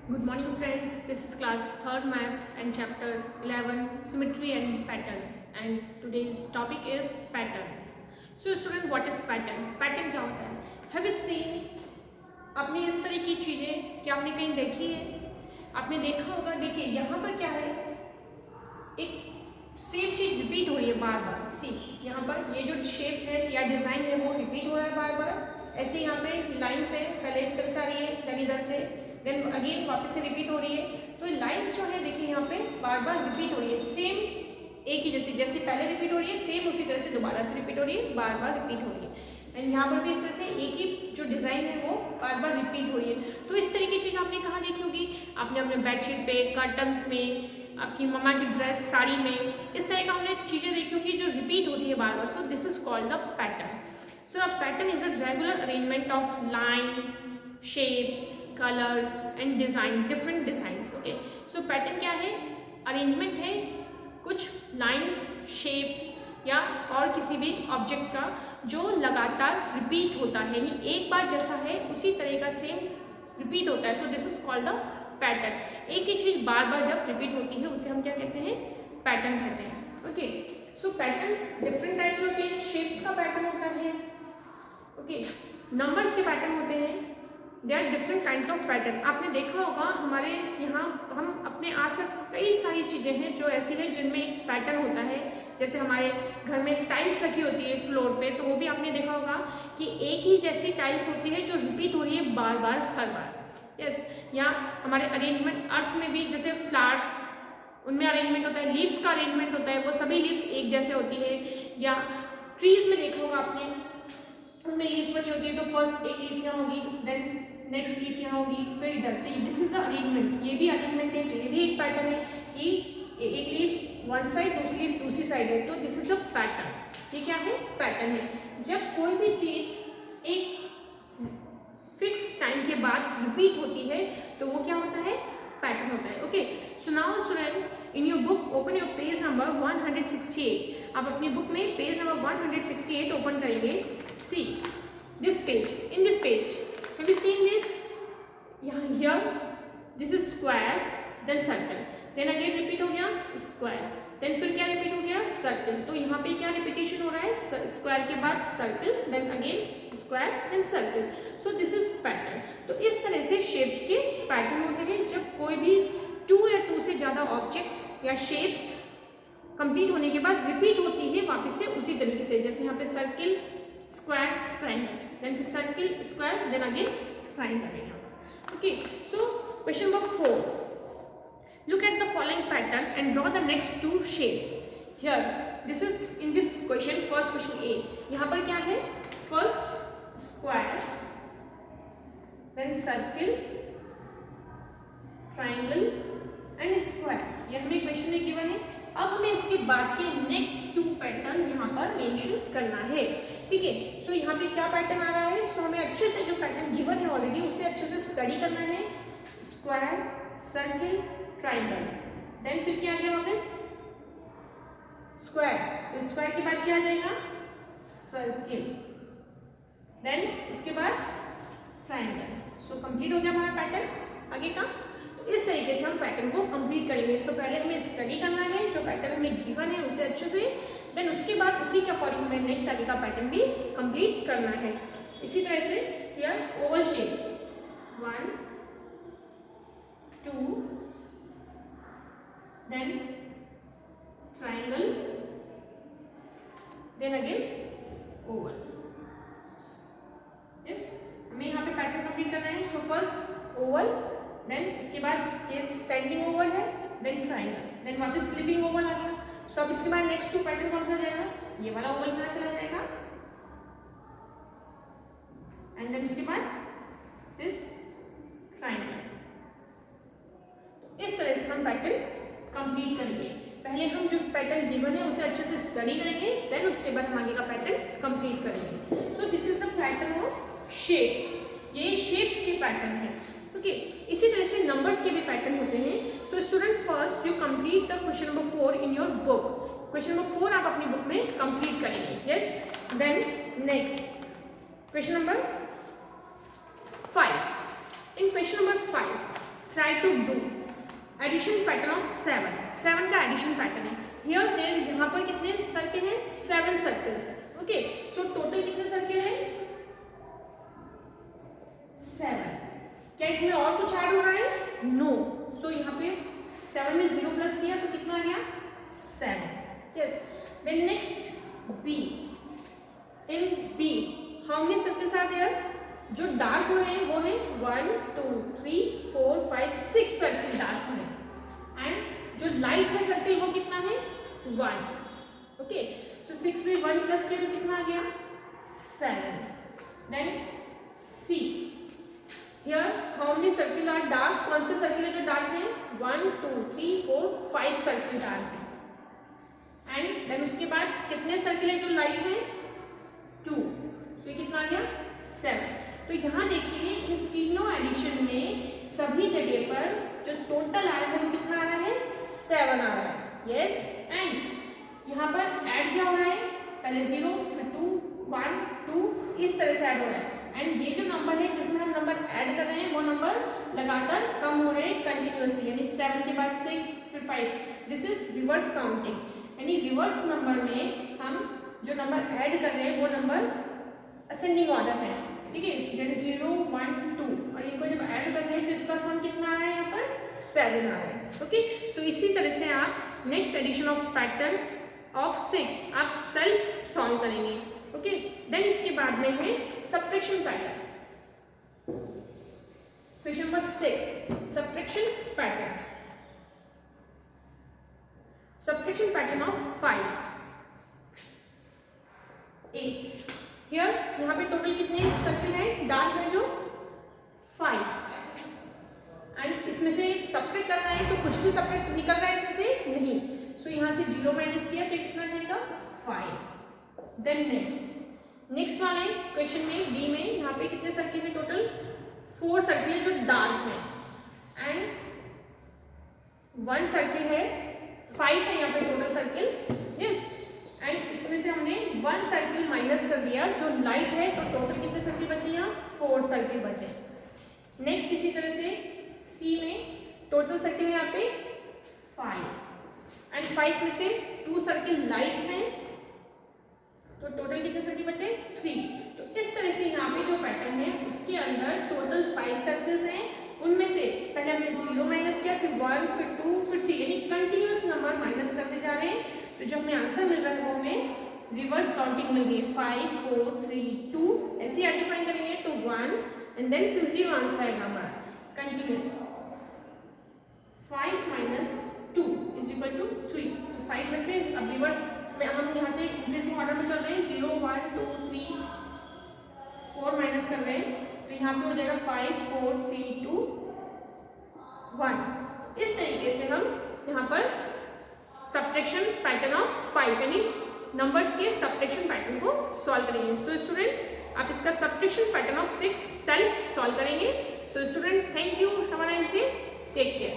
Good morning student, this is class 3rd math and chapter 11 symmetry and patterns and today's topic is patterns. So student, what is pattern? Pattern क्या होता है? Have you seen? आपने इस तरह की चीज़ें क्या आपने कहीं देखी है? आपने देखा होगा, देखिए यहाँ पर क्या है, एक सेम चीज़ रिपीट हो रही है बार बार. सी यहाँ पर ये जो शेप है या डिज़ाइन है वो रिपीट हो रहा है बार बार. ऐसे यहाँ पे लाइन्स है, पहले इस तरह से आ रही है, देन इधर से, देन अगेन वापस से रिपीट हो रही है. तो लाइन्स जो है देखिए यहाँ पे बार बार रिपीट हो रही है, सेम एक ही जैसे पहले रिपीट हो रही है, सेम उसी तरह से दोबारा से रिपीट हो रही है, बार बार रिपीट हो रही है. एंड यहाँ पर भी इस तरह से एक ही जो डिज़ाइन है वो बार बार रिपीट हो रही है. तो इस तरह की चीज़ आपने कहाँ देखी होगी? आपने अपने बेडशीट पे, कर्टन्स में, आपकी मम्मा की ड्रेस, साड़ी में, इस तरह का हमने चीज़ें देखी होगी जो रिपीट होती है बार बार. So this is called the pattern. So a pattern is a regular arrangement of line, shapes, colors and design, different designs. Okay. So pattern क्या है? Arrangement है कुछ lines, shapes या और किसी भी ऑब्जेक्ट का जो लगातार रिपीट होता है, यानी एक बार जैसा है उसी तरह का सेम रिपीट होता है. सो this is called the pattern. एक ही चीज़ बार बार जब रिपीट होती है उसे हम क्या कहते हैं? पैटर्न कहते हैं. ओके. सो पैटर्न्स डिफरेंट टाइप के होते हैं. शेप्स का पैटर्न होता है, ओके, नंबर्स के पैटर्न होते हैं. They are different kinds of pattern. आपने देखा होगा हमारे यहाँ हम अपने आसपास कई सारी चीज़ें हैं जो ऐसी हैं जिनमें एक पैटर्न होता है. जैसे हमारे घर में टाइल्स रखी होती है फ्लोर पे, तो वो भी आपने देखा होगा कि एक ही जैसी टाइल्स होती है जो रिपीट हो रही है बार बार हर बार. यस. या हमारे अरेंजमेंट अर्थ में भी जैसे फ्लावर्स, उनमें अरेंजमेंट होता है, लीव्स का अरेंजमेंट होता है, वो सभी लीव्स एक जैसे होती है. या ट्रीज में देखा होगा आपने, उनमें लीव्स बनी होती है, तो फर्स्ट एक लीफ यहाँ होगी, देन नेक्स्ट लीफ यहाँ होगी, फिर इधर. तो दिस इज द अरेंजमेंट. ये भी अरेंजमेंट है, तो ये भी एक पैटर्न है कि एक लीफ वन साइड, दूसरी लीफ दूसरी साइड है. तो दिस इज द पैटर्न. ये क्या है? पैटर्न है. जब कोई भी चीज एक फिक्स टाइम के बाद रिपीट होती है तो वो क्या होता है? पैटर्न होता है. Okay. So now student, in your book open your page number 168. आप अपनी बुक में पेज नंबर 168 ओपन करेंगे. See this page. In this page, have you seen this? Here, this is square, then circle, then again repeat हो गया square, then फिर क्या repeat हो गया? Circle. तो यहाँ पे क्या repetition हो रहा है? Square के बाद circle, then again square, then circle. So this is pattern. तो इस तरह से shapes के pattern होते हैं. जब कोई भी 2 या 2 से ज़्यादा objects या shapes कंप्लीट होने के बाद रिपीट होती है वापस से उसी तरीके से. जैसे यहाँ पे सर्किल, स्क्वायर, ट्रायंगल, देन फिर circle, square, then again triangle है यहाँ पर. Okay. So question number 4. Look at the following pattern and draw the next 2 shapes. Here this is in this question, first question a. यहाँ पर क्या है? First square, then circle, triangle and square. ये हमें question में given है. अब हमें इसके बाद के नेक्स्ट 2 पैटर्न यहाँ पर मेंशन करना है. ठीक है. सो यहाँ पे क्या पैटर्न आ रहा है? सो हमें अच्छे से जो पैटर्न गिवन है ऑलरेडी उसे अच्छे से स्टडी करना है. स्क्वायर, सर्किल, ट्रायंगल, देन फिर क्या आ गया वापस? स्क्वायर. तो स्क्वायर के बाद क्या आ जाएगा? सर्किल, देन उसके बाद ट्रायंगल. सो कंप्लीट हो गया हमारा पैटर्न आगे का. इस तरीके से हम पैटर्न को कंप्लीट करेंगे. सो पहले हमें स्टडी करना है जो पैटर्न हमें गिवन है उसे अच्छे से, देन उसके बाद उसी के अकॉर्डिंग हमें नेक्स्ट आगे का पैटर्न भी कंप्लीट करना है. इसी तरह से here oval shapes 1 2, then triangle, then again oval. Yes. हमें यहाँ पे पैटर्न कंप्लीट करना है. सो फर्स्ट ओवल, देन उसके बाद ये स्टैंडिंग ओवल है, देन ट्रायंगल, देन वापस स्लिपिंग ओवल आ गया. सो अब इसके बाद नेक्स्ट 2 पैटर्न कौन सा जाएगा? ये वाला ओवल यहाँ चला जाएगा, एंड देन उसके बाद दिस ट्रायंगल. तो इस तरह से हम पैटर्न कंप्लीट करेंगे. पहले हम जो पैटर्न गिवन है उसे अच्छे से स्टडी करेंगे, देन उसके बाद हम आगे का पैटर्न कंप्लीट करेंगे. So this is the pattern of shapes. ये शेप्स के पैटर्न है. ओके. इसी तरह से नंबर्स के भी पैटर्न होते हैं. So student, first you complete the question number 4 in your book. Question number 4 आप अपनी बुक में कंप्लीट करेंगे. Yes. Then next question number 5. In question number 5 try to do addition pattern of 7 का एडिशन पैटर्न है। Here there यहाँ पर कितने सर्किल हैं? 7 सर्कल्स। ओके, सो टोटल कितने सर्किल हैं? 7। क्या इसमें और कुछ ऐड हो रहा है? नो। सो यहाँ पे 7 में 0 प्लस किया तो कितना आ गया? 7। Yes. Then next B. In B how many circles are there? जो डार्क हो रहे हैं वो है 1 2 3 4 5 6 सर्किल डार्क हो रहे हैं, एंड जो लाइट है सर्किल वो कितना है? 1। ओके, सो 6 में 1 प्लस किया तो कितना आ गया? 7। Then C. Here how many circle are dark? कौन से सर्किल है जो डार्क है? 1 2 3 4 5 सर्किल डार्क है, एंड देन उसके बाद कितने सर्किल है जो लाइट है? 2। सो ये कितना आ गया? 7। तो यहाँ देखिए इन तीनों एडिशन में सभी जगह पर जो टोटल आ रहा है वो कितना आ रहा है? 7 आ रहा है। यस, एंड यहाँ पर ऐड क्या हो रहा है? पहले 0 फिर 2 1 2 इस तरह से ऐड हो रहा है, एंड ये जो नंबर है जिसमें हम नंबर ऐड कर रहे हैं वो नंबर लगातार कम हो रहे हैं कंटिन्यूअसली, यानी 7 के बाद 6 फिर 5। दिस इज रिवर्स काउंटिंग, यानी रिवर्स नंबर में हम जो नंबर ऐड कर रहे हैं वो नंबर असेंडिंग ऑर्डर है। ठीक है, जैसे 0 1 2 और इनको जब ऐड कर रहे हैं तो इसका सम कितना आ रहा है? यहाँ पर 7 आ रहा है। ओके, सो इसी तरह से आप next addition of pattern of 6 आप सेल्फ सॉल्व करेंगे। ओके, देन इसके बाद में है subtraction pattern. Question number 6, subtraction pattern. Subtraction pattern of 5 A। हियर यहाँ पे टोटल कितने सर्किल हैं? डार्क है जो 5, एंड इसमें से सब्ट्रैक्ट करना है तो कुछ भी सब्ट्रैक्ट निकल रहा है इसमें से? नहीं। सो यहाँ से 0 माइनस किया तो कितना जाएगा? 5। देन नेक्स्ट वाले क्वेश्चन में बी में यहाँ पे कितने सर्किल है? टोटल 4 सर्किल है जो डार्क है, एंड 1 सर्किल है, 5 है यहाँ पे टोटल सर्किल। यस, एंड इसमें से हमने 1 सर्किल माइनस कर दिया जो लाइट है, तो टोटल कितने सर्किल बचे? यहाँ 4 सर्किल बचे। नेक्स्ट इसी तरह से सी में टोटल सर्किल है यहाँ पे 5, एंड 5 में से 2 सर्किल लाइट हैं, तो टोटल कितने सर्किल बचे? 3। तो इस तरह से यहाँ पे जो पैटर्न है उसके अंदर टोटल 5 सर्किल्स हैं, उनमें से पहले हमने 0 माइनस किया, फिर 1 फिर 2 फिर 3, यानी कंटिन्यूअस नंबर माइनस करते जा रहे हैं। तो जो हमें आंसर मिल रहा है वो हमें रिवर्स काउंटिंग मिल रही है, 5 4 3 2, ऐसे आगे फाइंड करेंगे तो 1 एंड देन फिर 0 आंसर आएगा हमारा continuous. 5 minus 2 is equal to 3। तो 5 में से अब रिवर्स में हम यहाँ से इंक्रीजिंग ऑर्डर में चल रहे हैं, 0 1 2 3 4 माइनस कर रहे हैं, तो यहाँ पे हो जाएगा 5 4 3 2 1। इस तरीके से हम यहाँ पर सब्ट्रैक्शन पैटर्न ऑफ 5 यानी नंबर्स के सब्ट्रैक्शन पैटर्न को सॉल्व करेंगे। सो स्टूडेंट आप इसका subtraction pattern of 6 self solve करेंगे। So student thank you, have a nice day, take care.